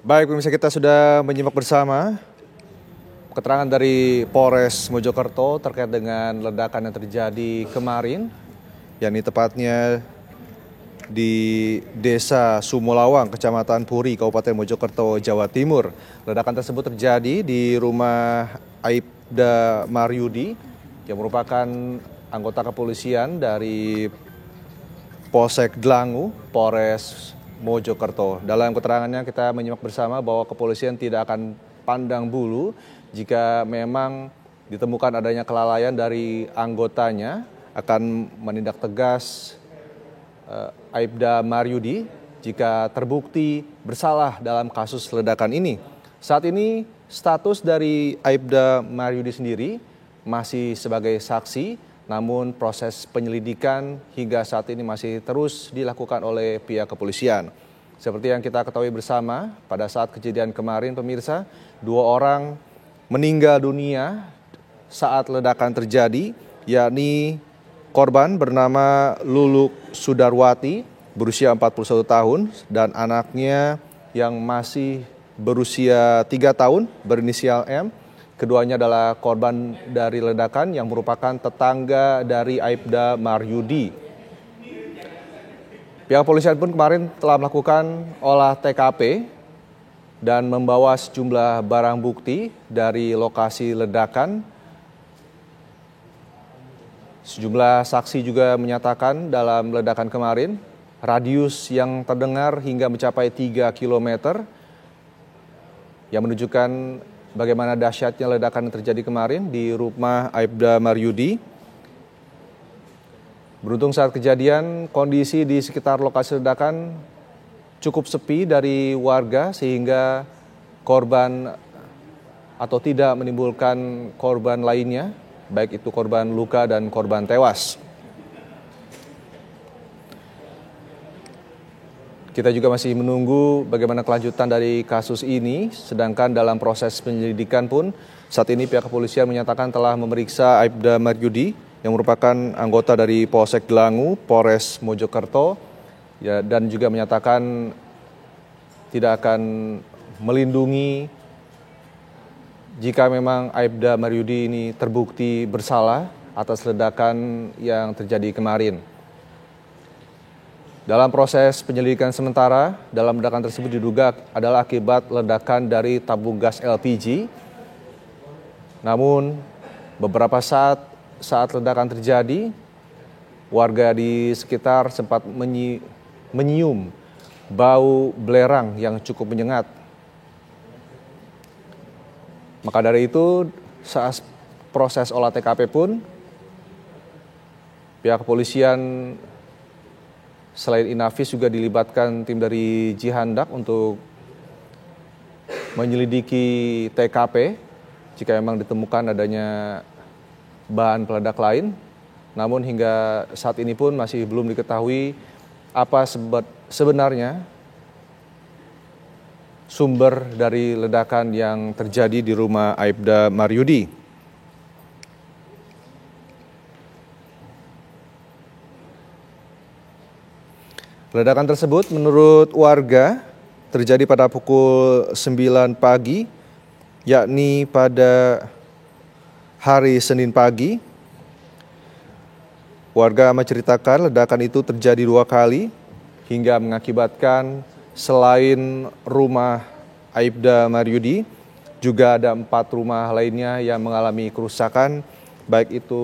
Baik, pemirsa, kita sudah menyimak bersama keterangan dari Polres Mojokerto terkait dengan ledakan yang terjadi kemarin, yakni tepatnya di Desa Sumolawang, Kecamatan Puri, Kabupaten Mojokerto, Jawa Timur. Ledakan tersebut terjadi di rumah Aibda Maryudi yang merupakan anggota kepolisian dari Polsek Dlangu, Polres Mojokerto. Dalam keterangannya kita menyimak bersama bahwa kepolisian tidak akan pandang bulu jika memang ditemukan adanya kelalaian dari anggotanya, akan menindak tegas Aibda Maryudi jika terbukti bersalah dalam kasus ledakan ini. Saat ini status dari Aibda Maryudi sendiri masih sebagai saksi, namun proses penyelidikan hingga saat ini masih terus dilakukan oleh pihak kepolisian. Seperti yang kita ketahui bersama, pada saat kejadian kemarin pemirsa, 2 orang meninggal dunia saat ledakan terjadi, yakni korban bernama Luluk Sudarwati berusia 41 tahun dan anaknya yang masih berusia 3 tahun berinisial M. Keduanya adalah korban dari ledakan yang merupakan tetangga dari Aibda Maryudi. Pihak kepolisian pun kemarin telah melakukan olah TKP dan membawa sejumlah barang bukti dari lokasi ledakan. Sejumlah saksi juga menyatakan dalam ledakan kemarin, radius yang terdengar hingga mencapai 3 km yang menunjukkan bagaimana dahsyatnya ledakan yang terjadi kemarin di rumah Aibda Maryudi. Beruntung saat kejadian, kondisi di sekitar lokasi ledakan cukup sepi dari warga sehingga korban atau tidak menimbulkan korban lainnya, baik itu korban luka dan korban tewas. Kita juga masih menunggu bagaimana kelanjutan dari kasus ini, sedangkan dalam proses penyelidikan pun saat ini pihak kepolisian menyatakan telah memeriksa Aibda Maryudi yang merupakan anggota dari Polsek Dlangu, Polres Mojokerto, ya, dan juga menyatakan tidak akan melindungi jika memang Aibda Maryudi ini terbukti bersalah atas ledakan yang terjadi kemarin. Dalam proses penyelidikan sementara, dalam ledakan tersebut diduga adalah akibat ledakan dari tabung gas LPG. Namun beberapa saat ledakan terjadi, warga di sekitar sempat menyium bau belerang yang cukup menyengat. Maka dari itu, saat proses olah TKP pun, pihak kepolisian selain Inavis juga dilibatkan tim dari Jihandak untuk menyelidiki TKP jika memang ditemukan adanya bahan peledak lain. Namun hingga saat ini pun masih belum diketahui apa sebenarnya sumber dari ledakan yang terjadi di rumah Aibda Maryudi. Ledakan tersebut menurut warga terjadi pada pukul 9 pagi, yakni pada hari Senin pagi. Warga menceritakan ledakan itu terjadi 2 kali hingga mengakibatkan selain rumah Aibda Maryudi, juga ada 4 rumah lainnya yang mengalami kerusakan, baik itu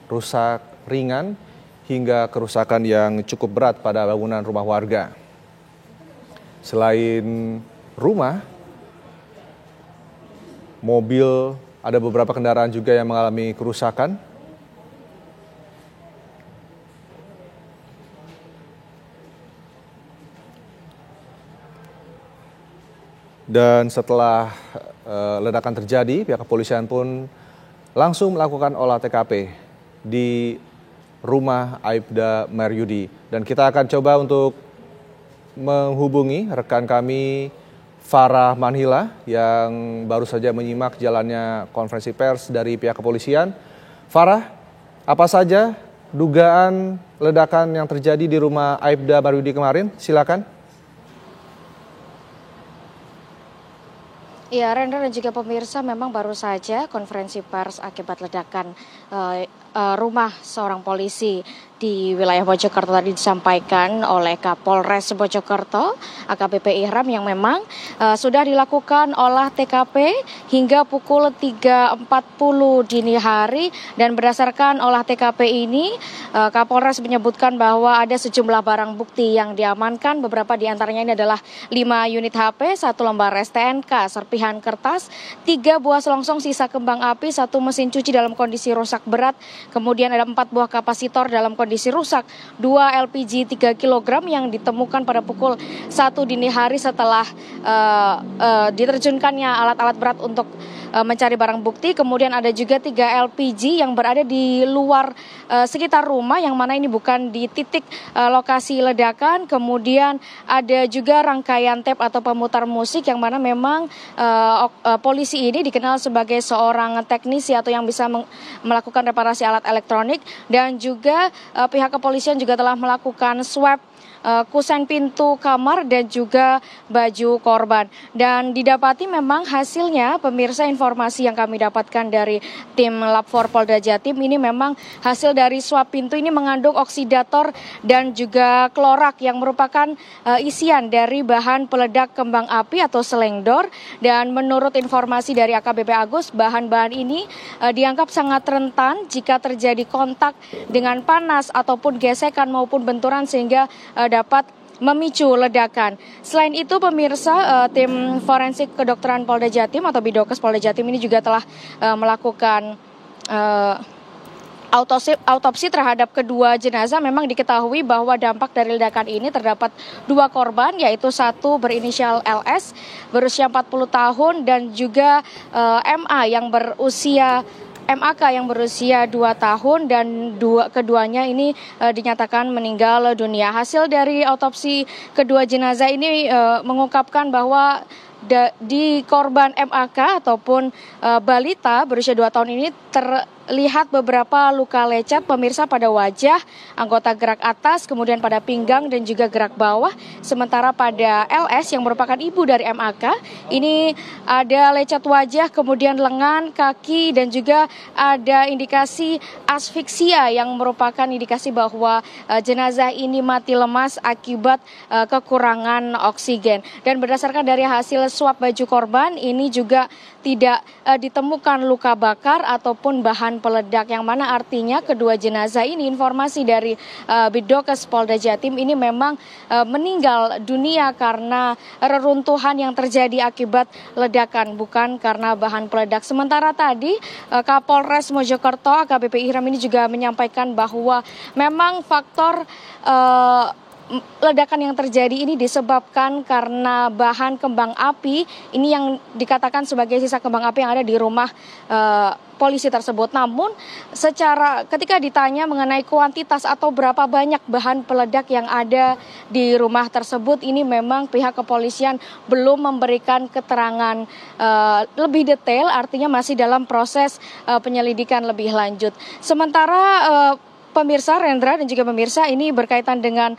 rusak ringan hingga kerusakan yang cukup berat pada bangunan rumah warga. Selain rumah, mobil, ada beberapa kendaraan juga yang mengalami kerusakan. Dan setelah ledakan terjadi, pihak kepolisian pun langsung melakukan olah TKP di rumah Aibda Maryudi. Dan kita akan coba untuk menghubungi rekan kami Farah Manhila yang baru saja menyimak jalannya konferensi pers dari pihak kepolisian. Farah, apa saja dugaan ledakan yang terjadi di rumah Aibda Maryudi kemarin? Silakan. Ya, Rendra dan juga pemirsa, memang baru saja konferensi pers akibat ledakan rumah seorang polisi di wilayah Mojokerto tadi disampaikan oleh Kapolres Mojokerto AKBP Ihram yang memang sudah dilakukan olah TKP hingga pukul 3.40 dini hari, dan berdasarkan olah TKP ini Kapolres menyebutkan bahwa ada sejumlah barang bukti yang diamankan. Beberapa diantaranya ini adalah 5 unit HP, 1 lembar STNK, serpihan kertas, 3 buah selongsong sisa kembang api, 1 mesin cuci dalam kondisi rusak berat, kemudian ada 4 buah kapasitor dalam kondisi rusak, 2 LPG 3 kg yang ditemukan pada pukul 1 dini hari setelah diterjunkannya alat-alat berat untuk mencari barang bukti. Kemudian ada juga 3 LPG yang berada di luar sekitar rumah, yang mana ini bukan di titik lokasi ledakan. Kemudian ada juga rangkaian tape atau pemutar musik, yang mana memang polisi ini dikenal sebagai seorang teknisi atau yang bisa melakukan reparasi alat elektronik, dan juga pihak kepolisian juga telah melakukan swab kusen pintu kamar dan juga baju korban. Dan didapati memang hasilnya, pemirsa, informasi yang kami dapatkan dari tim Lab 4 Polda Jatim ini memang hasil dari swab pintu ini mengandung oksidator dan juga klorak yang merupakan isian dari bahan peledak kembang api atau selengdor. Dan menurut informasi dari AKBP Agus, bahan-bahan ini dianggap sangat rentan jika terjadi kontak dengan panas ataupun gesekan maupun benturan, sehingga dapat memicu ledakan. Selain itu, pemirsa, tim forensik kedokteran Polda Jatim atau Bidokes Polda Jatim ini juga telah melakukan autopsi terhadap kedua jenazah. Memang diketahui bahwa dampak dari ledakan ini terdapat 2 korban, yaitu 1 berinisial LS berusia 40 tahun dan juga MAK yang berusia 2 tahun, dan keduanya ini dinyatakan meninggal dunia. Hasil dari autopsi kedua jenazah ini mengungkapkan bahwa di korban MAK ataupun balita berusia 2 tahun ini terlihat beberapa luka lecet, pemirsa, pada wajah, anggota gerak atas, kemudian pada pinggang dan juga gerak bawah. Sementara pada LS yang merupakan ibu dari MAK ini ada lecet wajah, kemudian lengan, kaki, dan juga ada indikasi asfiksia yang merupakan indikasi bahwa jenazah ini mati lemas akibat kekurangan oksigen. Dan berdasarkan dari hasil swab baju korban ini juga tidak ditemukan luka bakar ataupun bahan peledak, yang mana artinya kedua jenazah ini, informasi dari Bidokes Polda Jatim, ini memang meninggal dunia karena reruntuhan yang terjadi akibat ledakan, bukan karena bahan peledak. Sementara tadi Kapolres Mojokerto AKBP Ihram ini juga menyampaikan bahwa memang faktor ledakan yang terjadi ini disebabkan karena bahan kembang api ini yang dikatakan sebagai sisa kembang api yang ada di rumah polisi tersebut. Namun ketika ditanya mengenai kuantitas atau berapa banyak bahan peledak yang ada di rumah tersebut, ini memang pihak kepolisian belum memberikan keterangan lebih detail, artinya masih dalam proses penyelidikan lebih lanjut. Sementara pemirsa, Rendra dan juga pemirsa, ini berkaitan dengan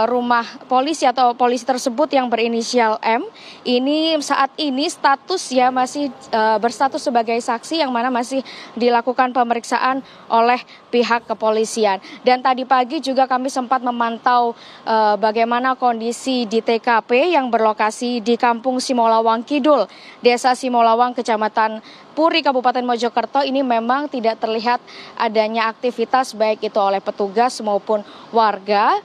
rumah polisi atau polisi tersebut yang berinisial M. Ini saat ini statusnya masih berstatus sebagai saksi, yang mana masih dilakukan pemeriksaan oleh pihak kepolisian. Dan tadi pagi juga kami sempat memantau bagaimana kondisi di TKP yang berlokasi di Kampung Simolawang Kidul, Desa Simolawang, Kecamatan Puri, Kabupaten Mojokerto. Ini memang tidak terlihat adanya aktivitas baik itu oleh petugas maupun warga,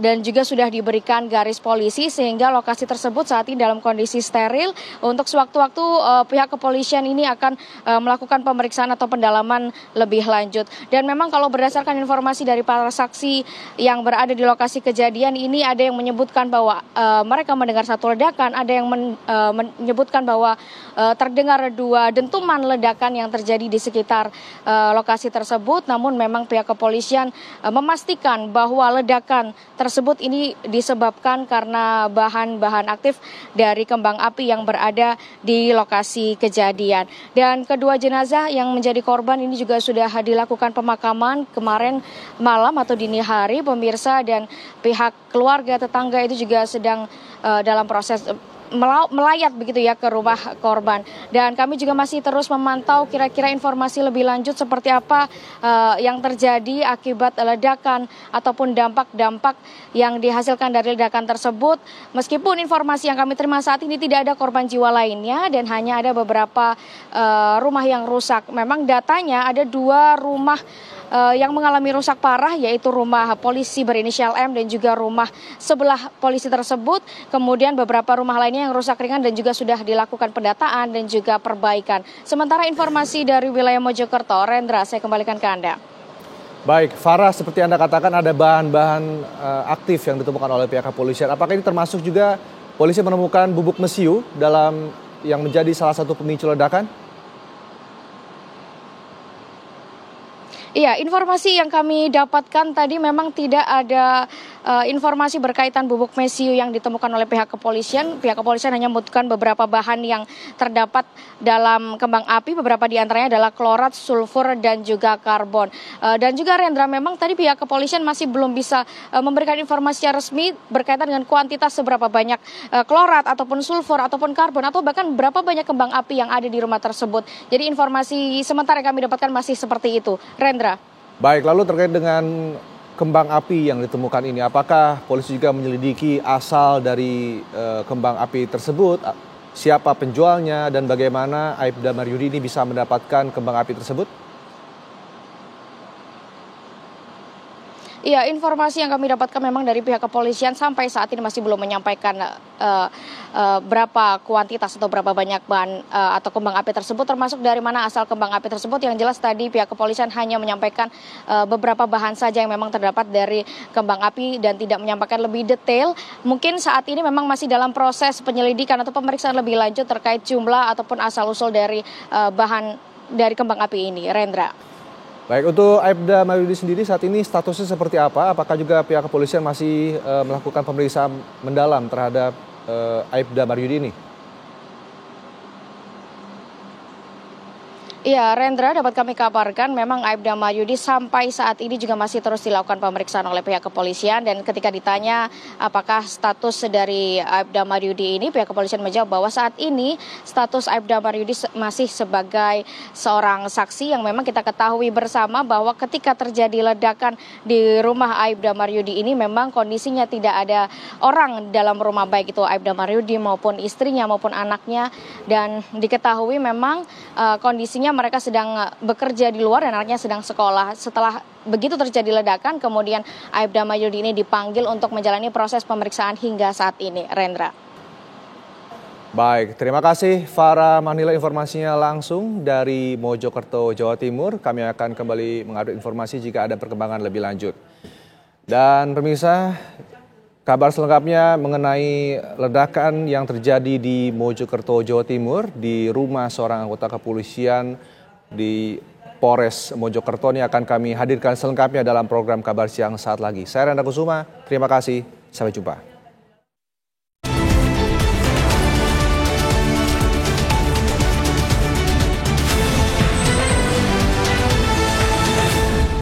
dan juga sudah diberikan garis polisi sehingga lokasi tersebut saat ini dalam kondisi steril. Untuk sewaktu-waktu pihak kepolisian ini akan melakukan pemeriksaan atau pendalaman lebih lanjut. Dan memang kalau berdasarkan informasi dari para saksi yang berada di lokasi kejadian ini, ada yang menyebutkan bahwa mereka mendengar satu ledakan, ada yang menyebutkan bahwa terdengar 2 dentuman ledakan yang terjadi di sekitar lokasi tersebut. Namun memang pihak kepolisian memastikan bahwa ledakan tersebut ini disebabkan karena bahan-bahan aktif dari kembang api yang berada di lokasi kejadian. Dan kedua jenazah yang menjadi korban ini juga sudah dilakukan pemakaman kemarin malam atau dini hari, pemirsa, dan pihak keluarga tetangga itu juga sedang dalam proses melayat begitu ya ke rumah korban. Dan kami juga masih terus memantau kira-kira informasi lebih lanjut seperti apa yang terjadi akibat ledakan ataupun dampak-dampak yang dihasilkan dari ledakan tersebut. Meskipun informasi yang kami terima saat ini tidak ada korban jiwa lainnya dan hanya ada beberapa rumah yang rusak. Memang datanya ada 2 rumah yang mengalami rusak parah, yaitu rumah polisi berinisial M dan juga rumah sebelah polisi tersebut. Kemudian beberapa rumah lainnya yang rusak ringan dan juga sudah dilakukan pendataan dan juga perbaikan. Sementara informasi dari wilayah Mojokerto, Rendra, saya kembalikan ke Anda. Baik, Farah, seperti Anda katakan ada bahan-bahan aktif yang ditemukan oleh pihak kepolisian. Apakah ini termasuk juga polisi menemukan bubuk mesiu dalam yang menjadi salah satu pemicu ledakan? Iya, informasi yang kami dapatkan tadi memang tidak ada informasi berkaitan bubuk mesiu yang ditemukan oleh pihak kepolisian. Pihak kepolisian hanya membutuhkan beberapa bahan yang terdapat dalam kembang api. Beberapa di antaranya adalah klorat, sulfur, dan juga karbon. Dan juga Rendra, memang tadi pihak kepolisian masih belum bisa memberikan informasi yang resmi berkaitan dengan kuantitas seberapa banyak klorat ataupun sulfur ataupun karbon atau bahkan berapa banyak kembang api yang ada di rumah tersebut. Jadi informasi sementara yang kami dapatkan masih seperti itu. Rendra. Baik, lalu terkait dengan kembang api yang ditemukan ini, apakah polisi juga menyelidiki asal dari kembang api tersebut, siapa penjualnya, dan bagaimana Aibda Maryudi ini bisa mendapatkan kembang api tersebut? Iya, informasi yang kami dapatkan memang dari pihak kepolisian sampai saat ini masih belum menyampaikan berapa kuantitas atau berapa banyak bahan atau kembang api tersebut, termasuk dari mana asal kembang api tersebut. Yang jelas tadi pihak kepolisian hanya menyampaikan beberapa bahan saja yang memang terdapat dari kembang api dan tidak menyampaikan lebih detail. Mungkin saat ini memang masih dalam proses penyelidikan atau pemeriksaan lebih lanjut terkait jumlah ataupun asal-usul dari bahan dari kembang api ini. Rendra. Baik, untuk Aibda Maryudi sendiri saat ini statusnya seperti apa? Apakah juga pihak kepolisian masih melakukan pemeriksaan mendalam terhadap Aibda Maryudi ini? Iya, Rendra, dapat kami kabarkan memang Aibda Maryudi sampai saat ini juga masih terus dilakukan pemeriksaan oleh pihak kepolisian, dan ketika ditanya apakah status dari Aibda Maryudi ini, pihak kepolisian menjawab bahwa saat ini status Aibda Maryudi masih sebagai seorang saksi yang memang kita ketahui bersama bahwa ketika terjadi ledakan di rumah Aibda Maryudi ini memang kondisinya tidak ada orang dalam rumah, baik itu Aibda Maryudi maupun istrinya maupun anaknya, dan diketahui memang kondisinya mereka sedang bekerja di luar dan anaknya sedang sekolah. Setelah begitu terjadi ledakan, kemudian Aibda Maryudi ini dipanggil untuk menjalani proses pemeriksaan hingga saat ini. Rendra. Baik, terima kasih Farah Manila informasinya langsung dari Mojokerto, Jawa Timur. Kami akan kembali mengupdate informasi jika ada perkembangan lebih lanjut. Dan pemirsa, kabar selengkapnya mengenai ledakan yang terjadi di Mojokerto, Jawa Timur di rumah seorang anggota kepolisian di Polres Mojokerto ini akan kami hadirkan selengkapnya dalam program Kabar Siang saat lagi. Saya Randa Kusuma, terima kasih, sampai jumpa.